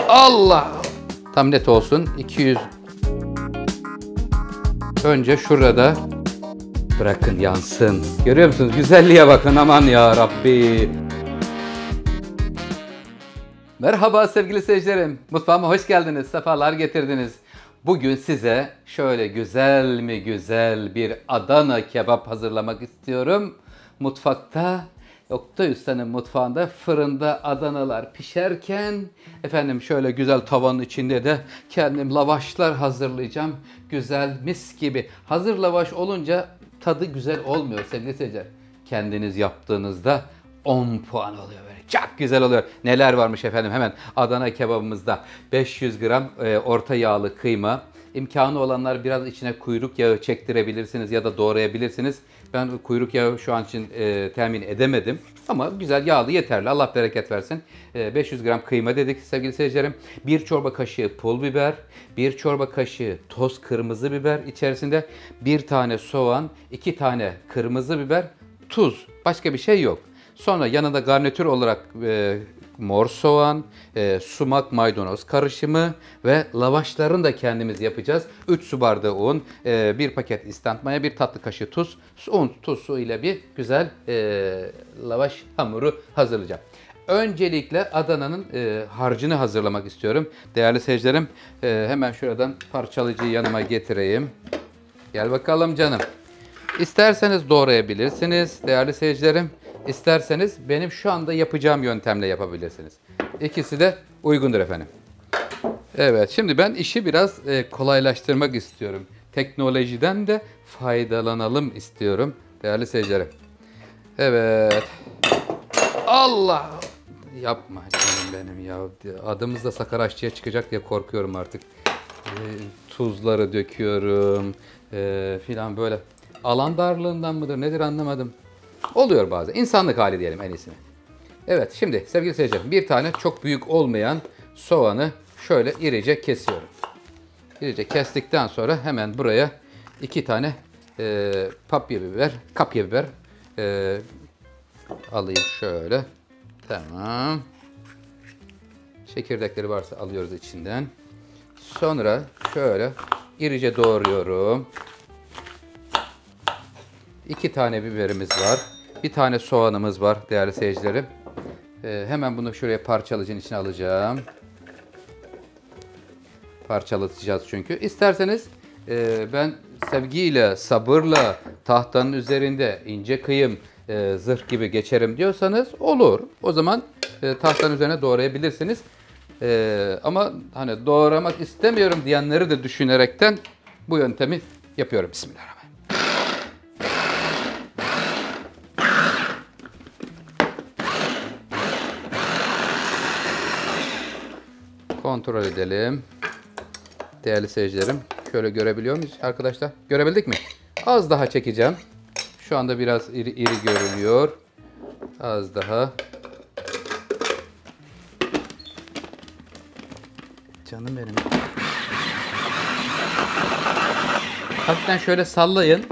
Allah! Tam net olsun. 200. Önce şurada bırakın yansın. Görüyor musunuz? Güzelliğe bakın, aman ya Rabbi. Merhaba sevgili seyircilerim. Mutfağıma hoş geldiniz. Sefalar getirdiniz. Bugün size şöyle güzel mi güzel bir Adana kebap hazırlamak istiyorum. Mutfakta, Oktay Usta'nın mutfağında fırında Adanalar pişerken efendim şöyle güzel tavanın içinde de kendim lavaşlar hazırlayacağım. Güzel mis gibi. Hazır lavaş olunca tadı güzel olmuyor sevgili seyirciler. Kendiniz yaptığınızda 10 puan oluyor böyle. Çok güzel oluyor. Neler varmış efendim hemen Adana kebabımızda. 500 gram orta yağlı kıyma. İmkanı olanlar biraz içine kuyruk yağı çektirebilirsiniz ya da doğrayabilirsiniz. Ben kuyruk yağı şu an için temin edemedim. Ama güzel yağlı yeterli. Allah bereket versin. 500 gram kıyma dedik sevgili seyircilerim. 1 çorba kaşığı pul biber, 1 çorba kaşığı toz kırmızı biber içerisinde, 1 tane soğan, 2 tane kırmızı biber, tuz. Başka bir şey yok. Sonra yanında garnitür olarak mor soğan, sumak maydanoz karışımı ve lavaşlarını da kendimiz yapacağız. 3 su bardağı un, 1 paket instant maya, 1 tatlı kaşığı tuz, un, tuz, su ile bir güzel lavaş hamuru hazırlayacağım. Öncelikle Adana'nın harcını hazırlamak istiyorum. Değerli seyircilerim, hemen şuradan parçalayıcıyı yanıma getireyim. Gel bakalım canım. İsterseniz doğrayabilirsiniz değerli seyircilerim. İsterseniz benim şu anda yapacağım yöntemle yapabilirsiniz. İkisi de uygundur efendim. Evet, şimdi ben işi biraz kolaylaştırmak istiyorum. Teknolojiden de faydalanalım istiyorum değerli seyircilerim. Evet. Allah! Yapma canım benim ya. Adımız da Sakar Aşçı'ya çıkacak diye korkuyorum artık. Tuzları döküyorum filan böyle. Alan darlığından mıdır nedir anlamadım. Oluyor bazen. İnsanlık hali diyelim en iyisini. Evet, şimdi sevgili seyircilerim, bir tane çok büyük olmayan soğanı şöyle irice kesiyorum. İrice kestikten sonra hemen buraya 2 tane kapya biber alayım şöyle. Tamam. Çekirdekleri varsa alıyoruz içinden. Sonra şöyle irice doğruyorum. 2 tane biberimiz var. 1 tane soğanımız var değerli seyircilerim. Hemen bunu şuraya parçalayıcının içine alacağım. Parçalatacağız çünkü. İsterseniz ben sevgiyle, sabırla tahtanın üzerinde ince kıyım, zırh gibi geçerim diyorsanız olur. O zaman tahtanın üzerine doğrayabilirsiniz. Ama hani doğramak istemiyorum diyenleri de düşünerekten bu yöntemi yapıyorum. Bismillahirrahmanirrahim. Kontrol edelim. Değerli seyircilerim. Şöyle görebiliyor muyuz arkadaşlar? Görebildik mi? Az daha çekeceğim. Şu anda biraz iri görünüyor. Az daha. Canım benim. Hafiften şöyle sallayın.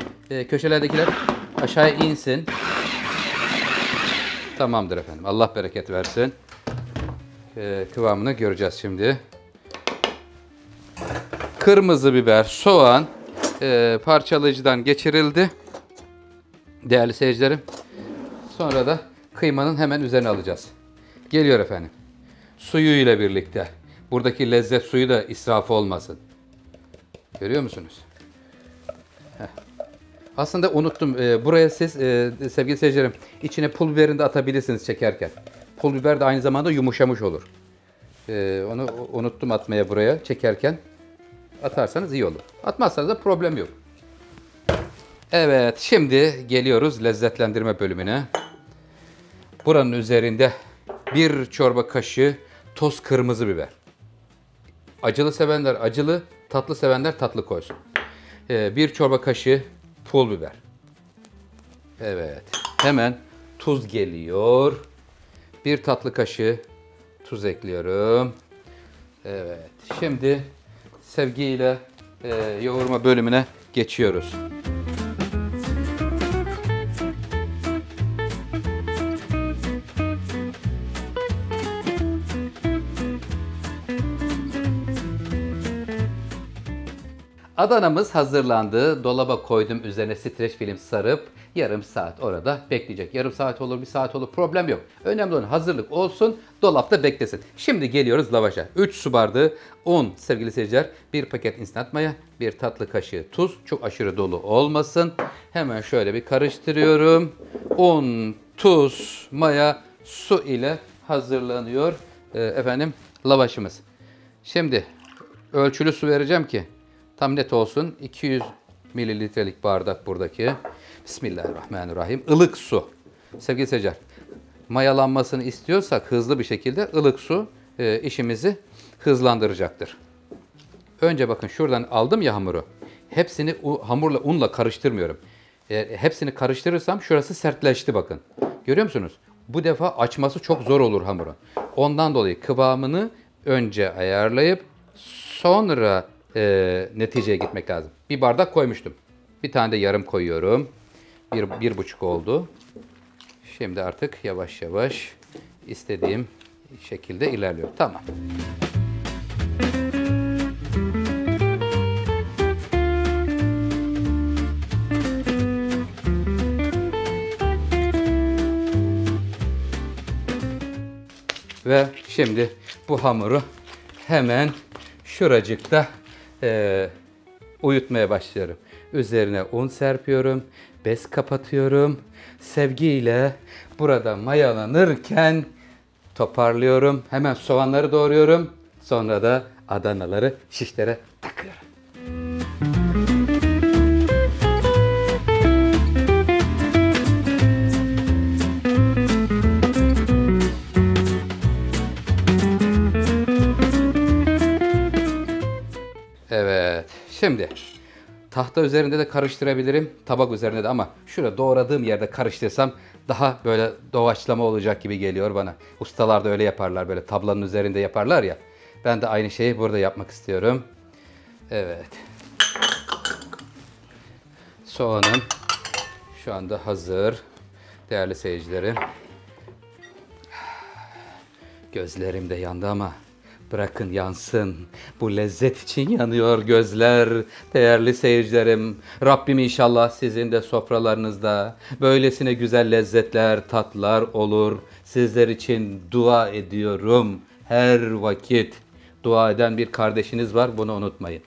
Köşelerdekiler aşağıya insin. Tamamdır efendim. Allah bereket versin. Kıvamını göreceğiz şimdi. Kırmızı biber, soğan parçalayıcıdan geçirildi. Değerli seyircilerim. Sonra da kıymanın hemen üzerine alacağız. Geliyor efendim. Suyu ile birlikte. Buradaki lezzet suyu da israf olmasın. Görüyor musunuz? Heh. Aslında unuttum. Buraya siz sevgili seyircilerim içine pul biberini de atabilirsiniz çekerken. Pul biber de aynı zamanda yumuşamış olur. Onu unuttum atmaya buraya çekerken. Atarsanız iyi olur. Atmazsanız da problem yok. Evet, şimdi geliyoruz lezzetlendirme bölümüne. Buranın üzerinde 1 çorba kaşığı toz kırmızı biber. Acılı sevenler acılı, tatlı sevenler tatlı koysun. 1 çorba kaşığı pul biber. Evet, hemen tuz geliyor. 1 tatlı kaşığı tuz ekliyorum. Evet, şimdi sevgiyle yoğurma bölümüne geçiyoruz. Adanamız hazırlandı. Dolaba koydum. Üzerine streç film sarıp yarım saat orada bekleyecek. Yarım saat olur, bir saat olur. Problem yok. Önemli olan hazırlık olsun. Dolapta beklesin. Şimdi geliyoruz lavaşa. 3 su bardağı un sevgili seyirciler. 1 paket instant maya. 1 tatlı kaşığı tuz. Çok aşırı dolu olmasın. Hemen şöyle bir karıştırıyorum. Un, tuz, maya, su ile hazırlanıyor. Lavaşımız. Şimdi ölçülü su vereceğim ki tam net olsun. 200 mililitrelik bardak buradaki. Bismillahirrahmanirrahim. Ilık su. Sevgili seyirciler, mayalanmasını istiyorsak hızlı bir şekilde ılık su işimizi hızlandıracaktır. Önce bakın şuradan aldım ya hamuru. Hepsini hamurla unla karıştırmıyorum. Hepsini karıştırırsam şurası sertleşti bakın. Görüyor musunuz? Bu defa açması çok zor olur hamurun. Ondan dolayı kıvamını önce ayarlayıp sonra neticeye gitmek lazım. Bir bardak koymuştum. Bir tane de yarım koyuyorum. Bir buçuk oldu. Şimdi artık yavaş yavaş istediğim şekilde ilerliyor. Tamam. Ve şimdi bu hamuru hemen şuracıkta uyutmaya başlıyorum. Üzerine un serpiyorum, bez kapatıyorum. Sevgiyle burada mayalanırken toparlıyorum. Hemen soğanları doğruyorum. Sonra da Adanaları şişlere takıyorum. Evet, şimdi tahta üzerinde de karıştırabilirim, tabak üzerinde de ama şurada doğradığım yerde karıştırsam daha böyle doğaçlama olacak gibi geliyor bana. Ustalar da öyle yaparlar, böyle tablanın üzerinde yaparlar ya. Ben de aynı şeyi burada yapmak istiyorum. Evet. Soğanım şu anda hazır. Değerli seyircilerim. Gözlerim de yandı ama bırakın yansın. Bu lezzet için yanıyor gözler. Değerli seyircilerim, Rabbim inşallah sizin de sofralarınızda böylesine güzel lezzetler, tatlar olur. Sizler için dua ediyorum. Her vakit dua eden bir kardeşiniz var. Bunu unutmayın.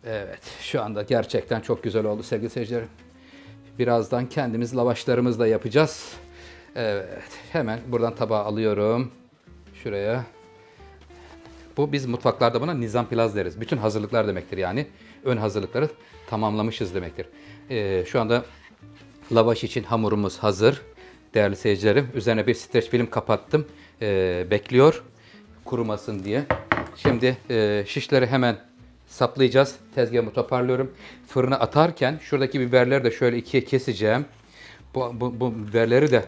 Evet, şu anda gerçekten çok güzel oldu sevgili seyircilerim. Birazdan kendimiz lavaşlarımızla yapacağız. Evet, hemen buradan tabağa alıyorum. Şuraya. Bu biz mutfaklarda buna nizam-pilaz deriz. Bütün hazırlıklar demektir yani. Ön hazırlıkları tamamlamışız demektir. Şu anda lavaş için hamurumuz hazır. Değerli seyircilerim, üzerine bir streç film kapattım. Bekliyor kurumasın diye. Şimdi şişleri hemen saplayacağız. Tezgahımı toparlıyorum. Fırına atarken şuradaki biberleri de şöyle ikiye keseceğim. Bu biberleri de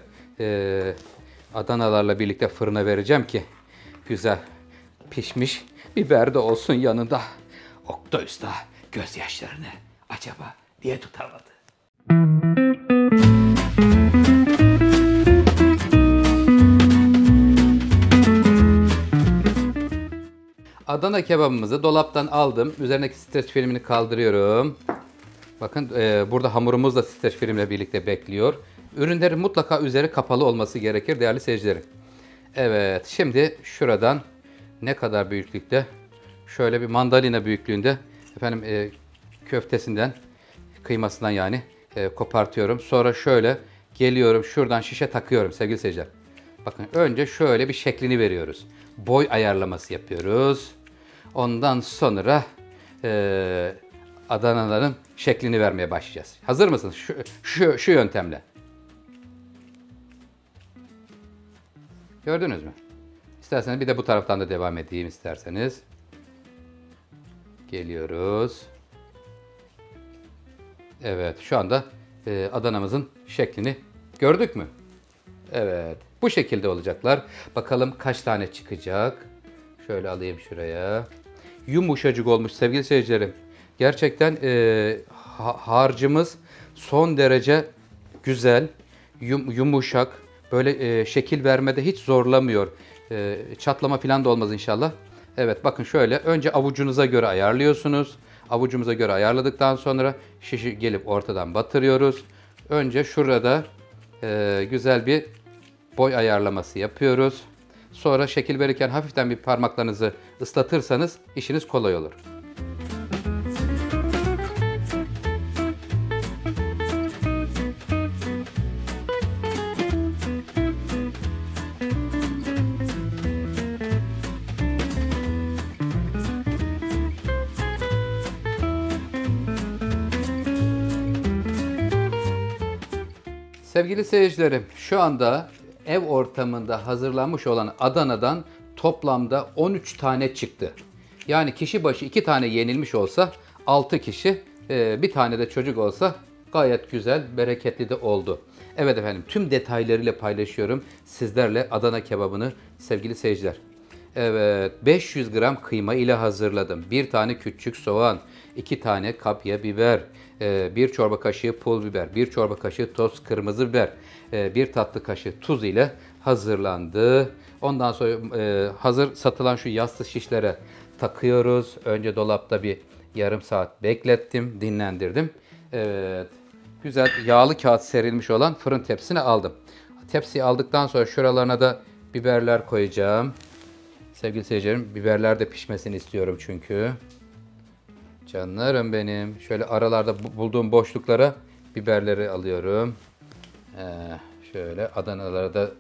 Adanalarla birlikte fırına vereceğim ki güzel pişmiş biber de olsun yanında. Oktay Usta gözyaşlarını acaba diye tutamadı. Adana kebabımızı dolaptan aldım. Üzerindeki streç filmini kaldırıyorum. Bakın burada hamurumuz da streç filmle birlikte bekliyor. Ürünlerin mutlaka üzeri kapalı olması gerekir değerli seyircilerim. Evet, şimdi şuradan ne kadar büyüklükte? Şöyle bir mandalina büyüklüğünde köftesinden, kıymasından yani kopartıyorum. Sonra şöyle geliyorum, şuradan şişe takıyorum sevgili seyirciler. Bakın önce şöyle bir şeklini veriyoruz. Boy ayarlaması yapıyoruz. Ondan sonra Adanaların şeklini vermeye başlayacağız. Hazır mısınız? Şu yöntemle. Gördünüz mü? İsterseniz bir de bu taraftan da devam edeyim isterseniz. Geliyoruz. Evet, şu anda Adana'mızın şeklini gördük mü? Evet, bu şekilde olacaklar. Bakalım kaç tane çıkacak. Şöyle alayım şuraya. Yumuşacık olmuş sevgili seyircilerim. Gerçekten harcımız son derece güzel, yumuşak. Böyle şekil vermede hiç zorlamıyor. Çatlama falan da olmaz inşallah. Evet bakın şöyle önce avucunuza göre ayarlıyorsunuz. Avucumuza göre ayarladıktan sonra şişi gelip ortadan batırıyoruz. Önce şurada güzel bir boy ayarlaması yapıyoruz. Sonra şekil verirken hafiften bir parmaklarınızı ıslatırsanız işiniz kolay olur. Sevgili seyircilerim, şu anda ev ortamında hazırlanmış olan Adana'dan toplamda 13 tane çıktı. Yani kişi başı 2 tane yenilmiş olsa 6 kişi, bir tane de çocuk olsa gayet güzel, bereketli de oldu. Evet efendim, tüm detaylarıyla paylaşıyorum sizlerle Adana kebabını sevgili seyirciler. Evet, 500 gram kıyma ile hazırladım. Bir tane küçük soğan, 2 tane kapya biber, 1 çorba kaşığı pul biber, 1 çorba kaşığı toz kırmızı biber, 1 tatlı kaşığı tuz ile hazırlandı. Ondan sonra hazır satılan şu yassı şişlere takıyoruz. Önce dolapta bir yarım saat beklettim, dinlendirdim. Evet, güzel yağlı kağıt serilmiş olan fırın tepsisini aldım. Tepsiyi aldıktan sonra şuralarına da biberler koyacağım. Sevgili seyircilerim, biberler de pişmesini istiyorum çünkü. Canlarım benim. Şöyle aralarda bulduğum boşluklara biberleri alıyorum. Şöyle Adanalara da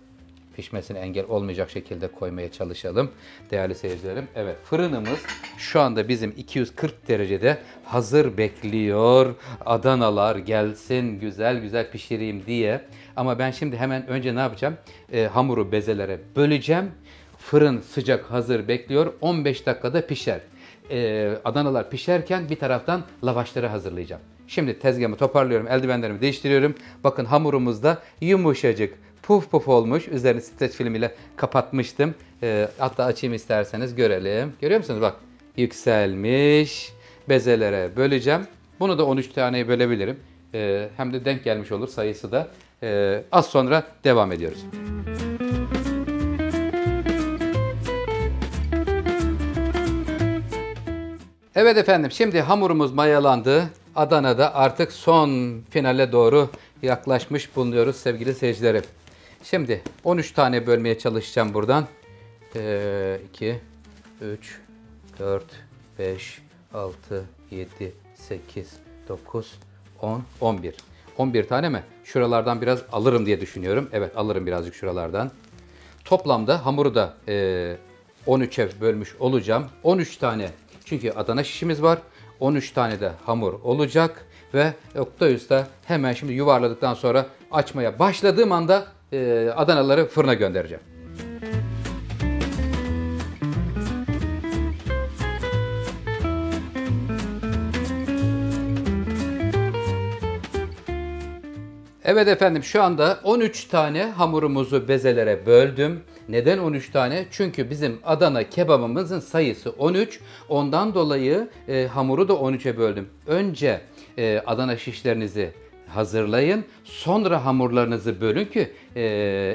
pişmesine engel olmayacak şekilde koymaya çalışalım. Değerli seyircilerim. Evet, fırınımız şu anda bizim 240 derecede hazır bekliyor. Adanalar gelsin, güzel güzel pişireyim diye. Ama ben şimdi hemen önce ne yapacağım? Hamuru bezelere böleceğim. Fırın sıcak hazır bekliyor. 15 dakikada pişer. Adanalar pişerken bir taraftan lavaşları hazırlayacağım. Şimdi tezgahımı toparlıyorum, eldivenlerimi değiştiriyorum. Bakın hamurumuz da yumuşacık, puf puf olmuş. Üzerini streç film ile kapatmıştım. Hatta açayım isterseniz görelim. Görüyor musunuz? Bak, yükselmiş. Bezelere böleceğim. Bunu da 13 taneye bölebilirim. Hem de denk gelmiş olur sayısı da. Az sonra devam ediyoruz. Evet efendim, şimdi hamurumuz mayalandı. Adana'da artık son finale doğru yaklaşmış bulunuyoruz sevgili seyircilerim. Şimdi 13 tane bölmeye çalışacağım buradan. 2, 3, 4, 5, 6, 7, 8, 9, 10, 11. 11 tane mi? Şuralardan biraz alırım diye düşünüyorum. Evet, alırım birazcık şuralardan. Toplamda hamuru da 13'e bölmüş olacağım. 13 tane. Çünkü Adana şişimiz var. 13 tane de hamur olacak ve Oktay Usta hemen şimdi yuvarladıktan sonra açmaya başladığım anda Adanaları fırına göndereceğim. Evet efendim, şu anda 13 tane hamurumuzu bezelere böldüm. Neden 13 tane? Çünkü bizim Adana kebabımızın sayısı 13. Ondan dolayı hamuru da 13'e böldüm. Önce Adana şişlerinizi hazırlayın. Sonra hamurlarınızı bölün ki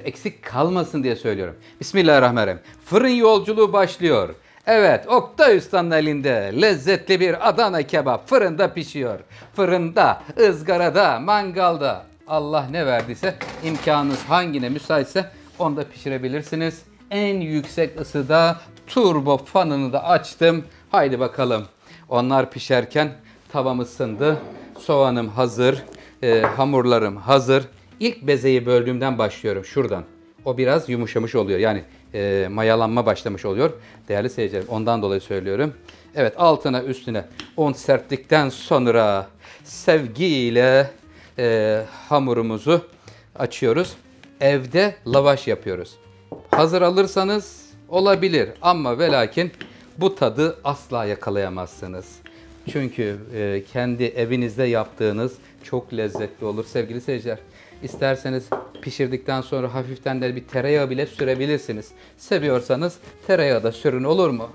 eksik kalmasın diye söylüyorum. Bismillahirrahmanirrahim. Fırın yolculuğu başlıyor. Evet, Oktay Usta'nın elinde lezzetli bir Adana kebap fırında pişiyor. Fırında, ızgarada, mangalda. Allah ne verdiyse, imkanınız hangine müsaitse onda pişirebilirsiniz. En yüksek ısıda turbo fanını da açtım. Haydi bakalım. Onlar pişerken tavam ısındı. Soğanım hazır. Hamurlarım hazır. İlk bezeyi böldüğümden başlıyorum şuradan. O biraz yumuşamış oluyor. Yani mayalanma başlamış oluyor. Değerli seyircilerim, ondan dolayı söylüyorum. Evet, altına üstüne un serptikten sonra sevgiyle hamurumuzu açıyoruz. Evde lavaş yapıyoruz. Hazır alırsanız olabilir ama ve lakin bu tadı asla yakalayamazsınız. Çünkü kendi evinizde yaptığınız çok lezzetli olur sevgili seyirciler. İsterseniz pişirdikten sonra hafiften de bir tereyağı bile sürebilirsiniz. Seviyorsanız tereyağı da sürün, olur mu?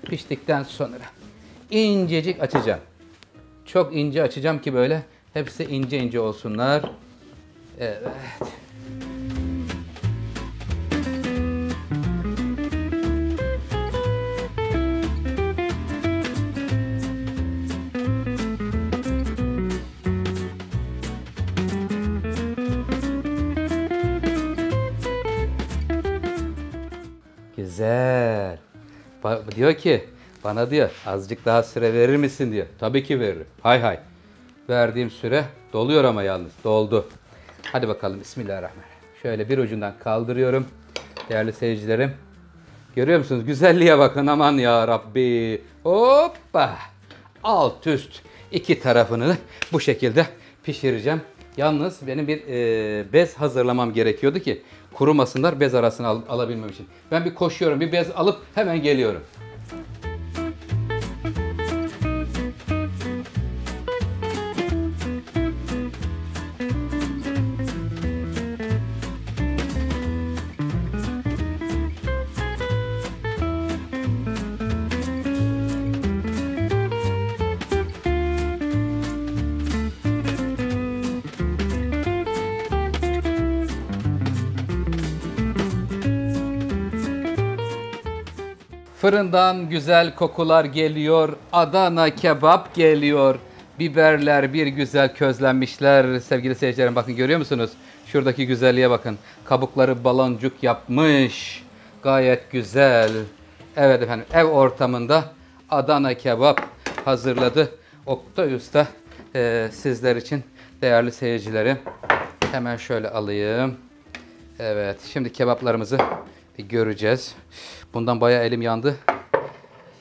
Piştikten sonra incecik açacağım. Çok ince açacağım ki böyle hepsi ince ince olsunlar. Evet. Güzel. Diyor ki bana diyor azıcık daha süre verir misin diyor. Tabii ki veririm. Hay hay. Verdiğim süre doluyor ama yalnız. Doldu. Hadi bakalım Bismillahirrahmanirrahim. Şöyle bir ucundan kaldırıyorum. Değerli seyircilerim. Görüyor musunuz? Güzelliğe bakın aman ya Rabbi. Hoppa. Alt üst iki tarafını bu şekilde pişireceğim. Yalnız benim bir bez hazırlamam gerekiyordu ki kurumasınlar bez arasına alabilmem için. Ben bir koşuyorum, bir bez alıp hemen geliyorum. Fırından güzel kokular geliyor. Adana kebap geliyor. Biberler bir güzel közlenmişler. Sevgili seyircilerim bakın görüyor musunuz? Şuradaki güzelliğe bakın. Kabukları baloncuk yapmış. Gayet güzel. Evet efendim ev ortamında Adana kebap hazırladı. Oktay Usta sizler için değerli seyircilerim. Hemen şöyle alayım. Evet şimdi kebaplarımızı bir göreceğiz. Bundan bayağı elim yandı.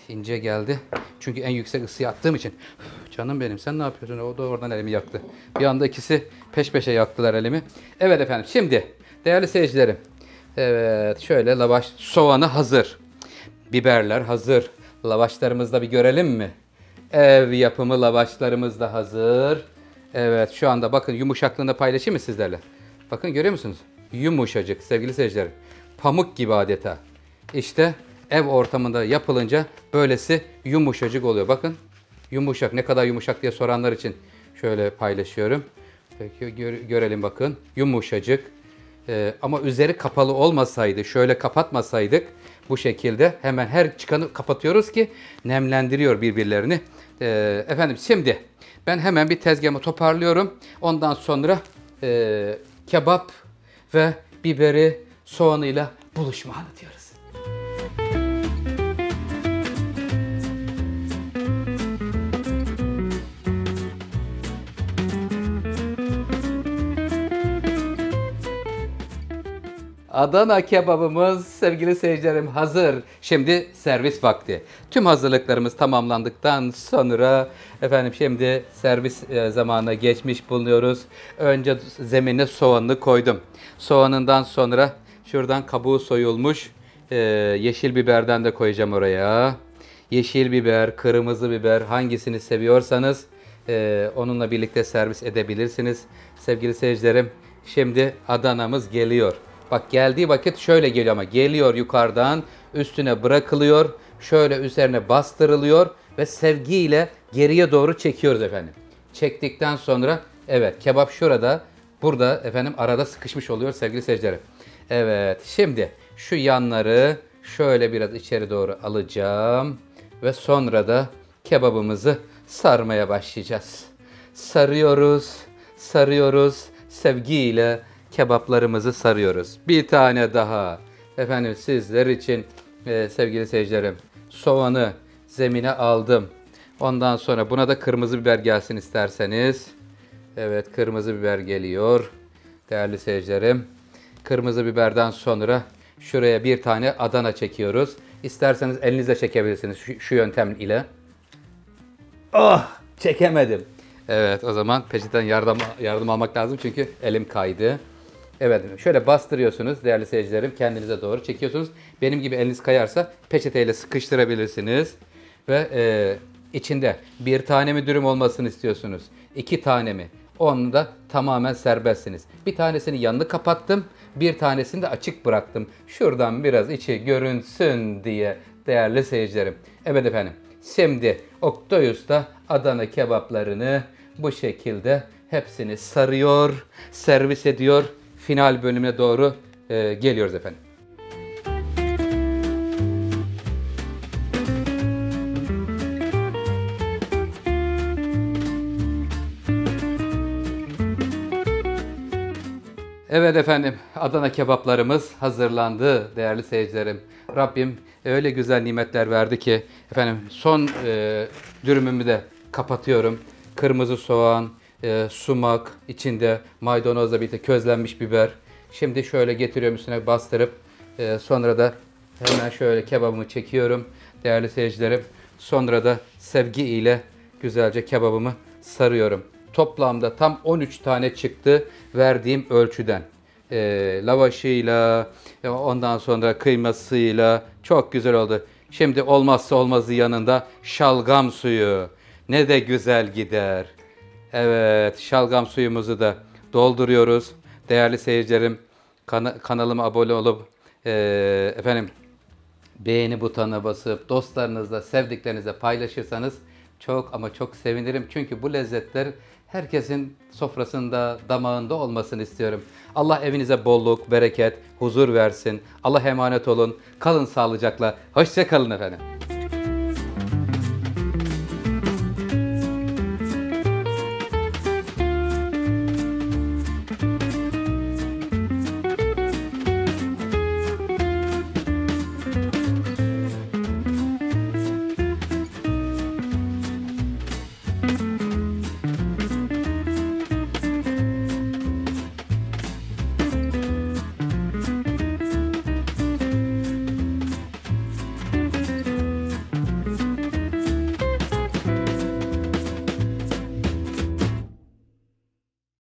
İnce geldi. Çünkü en yüksek ısıyı attığım için. Canım benim sen ne yapıyorsun? O da oradan elimi yaktı. Bir anda ikisi peş peşe yaktılar elimi. Evet efendim şimdi değerli seyircilerim. Evet şöyle lavaş soğanı hazır. Biberler hazır. Lavaşlarımızı da bir görelim mi? Ev yapımı lavaşlarımız da hazır. Evet şu anda bakın yumuşaklığını paylaşayım mı sizlerle? Bakın görüyor musunuz? Yumuşacık sevgili seyircilerim. Pamuk gibi adeta. İşte ev ortamında yapılınca böylesi yumuşacık oluyor. Bakın yumuşak ne kadar yumuşak diye soranlar için şöyle paylaşıyorum. Peki görelim bakın yumuşacık. Ama üzeri kapalı olmasaydı şöyle kapatmasaydık bu şekilde hemen her çıkanı kapatıyoruz ki nemlendiriyor birbirlerini. Efendim şimdi ben hemen bir tezgahımı toparlıyorum. Ondan sonra kebap ve biberi soğanıyla buluşma anı diyoruz. Adana kebabımız sevgili seyircilerim hazır. Şimdi servis vakti. Tüm hazırlıklarımız tamamlandıktan sonra efendim şimdi servis zamanına geçmiş bulunuyoruz. Önce zemine soğanını koydum. Soğanından sonra şuradan kabuğu soyulmuş yeşil biberden de koyacağım oraya. Yeşil biber, kırmızı biber hangisini seviyorsanız onunla birlikte servis edebilirsiniz. Sevgili seyircilerim şimdi Adana'mız geliyor. Bak geldiği vakit şöyle geliyor ama geliyor yukarıdan üstüne bırakılıyor. Şöyle üzerine bastırılıyor ve sevgiyle geriye doğru çekiyoruz efendim. Çektikten sonra evet kebap şurada burada efendim arada sıkışmış oluyor sevgili seyircilerim. Evet şimdi şu yanları şöyle biraz içeri doğru alacağım ve sonra da kebabımızı sarmaya başlayacağız. Sarıyoruz, sarıyoruz sevgiyle. Kebaplarımızı sarıyoruz. Bir tane daha. Efendim sizler için sevgili seyircilerim soğanı zemine aldım. Ondan sonra buna da kırmızı biber gelsin isterseniz. Evet kırmızı biber geliyor. Değerli seyircilerim. Kırmızı biberden sonra şuraya bir tane Adana çekiyoruz. İsterseniz elinizle çekebilirsiniz şu yöntem ile. Oh çekemedim. Evet o zaman peçeten yardım almak lazım çünkü elim kaydı. Evet şöyle bastırıyorsunuz değerli seyircilerim kendinize doğru çekiyorsunuz. Benim gibi eliniz kayarsa peçeteyle sıkıştırabilirsiniz. Ve içinde bir tane mi dürüm olmasını istiyorsunuz? 2 tane mi? Onu da tamamen serbestsiniz. Bir tanesini yanını kapattım. Bir tanesini de açık bıraktım. Şuradan biraz içi görünsün diye değerli seyircilerim. Evet efendim. Şimdi Oktay Usta Adana kebaplarını bu şekilde hepsini sarıyor, servis ediyor. Final bölümüne doğru geliyoruz efendim. Evet efendim, Adana kebaplarımız hazırlandı değerli seyircilerim. Rabbim öyle güzel nimetler verdi ki efendim son dürümümü de kapatıyorum. Kırmızı soğan, sumak, içinde maydanozla birlikte közlenmiş biber. Şimdi şöyle getiriyorum üstüne bastırıp sonra da hemen şöyle kebabımı çekiyorum değerli seyircilerim. Sonra da sevgi ile güzelce kebabımı sarıyorum. Toplamda tam 13 tane çıktı verdiğim ölçüden. Lavaşıyla, ondan sonra kıymasıyla çok güzel oldu. Şimdi olmazsa olmazı yanında şalgam suyu. Ne de güzel gider. Evet, şalgam suyumuzu da dolduruyoruz. Değerli seyircilerim, kanalıma abone olup efendim beğeni butonuna basıp dostlarınızla, sevdiklerinizle paylaşırsanız çok ama çok sevinirim. Çünkü bu lezzetler herkesin sofrasında, damağında olmasını istiyorum. Allah evinize bolluk, bereket, huzur versin. Allah emanet olun. Kalın sağlıcakla. Hoşça kalın efendim.